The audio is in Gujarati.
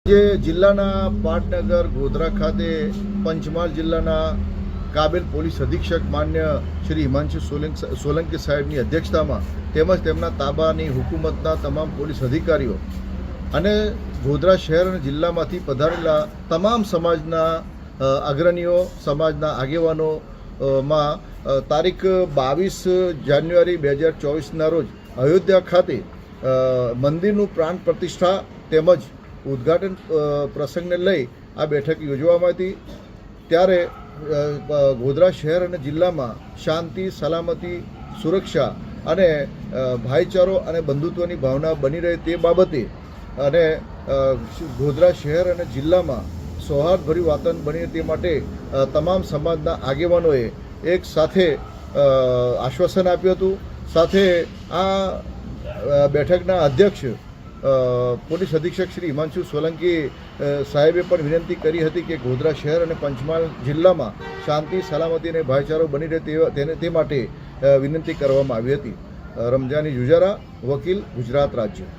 જે જિલ્લાના પાટનગર ગોધરા ખાતે પંચમહાલ જિલ્લાના કાબેલ પોલીસ અધિક્ષક માન્ય શ્રી હિમાંશુ સોલંકી સાહેબની અધ્યક્ષતામાં તેમજ તેમના તાબાની હુકુમતના તમામ પોલીસ અધિકારીઓ અને ગોધરા શહેર અને જિલ્લામાંથી પધારેલા તમામ સમાજના અગ્રણીઓ સમાજના આગેવાનોમાં તારીખ 22 જાન્યુઆરી 2024ના રોજ અયોધ્યા ખાતે મંદિરનું પ્રાણ પ્રતિષ્ઠા તેમજ ઉદ્ઘાટન પ્રસંગને લઈ આ બેઠક યોજવામાં હતી। ત્યારે ગોધરા શહેર અને જિલ્લામાં શાંતિ સલામતી સુરક્ષા અને ભાઈચારો અને બંધુત્વની ભાવના બની રહે તે બાબતે અને ગોધરા શહેર અને જિલ્લામાં સૌહાર્દભર્યું વાતાવરણ બની રહે તે માટે તમામ સમાજના આગેવાનોએ એક સાથે આશ્વાસન આપ્યું હતું। સાથે આ બેઠકના અધ્યક્ષ પોલીસ અધિક્ષક શ્રી હિમાંશુ સોલંકી સાહેબે પણ વિનંતી કરી હતી કે ગોધરા શહેર અને પંચમહાલ જિલ્લામાં શાંતિ સલામતી અને ભાઈચારો બની રહે તે માટે વિનંતી કરવામાં આવી હતી। રમજાની જુજારા, વકીલ, ગુજરાત રાજ્ય।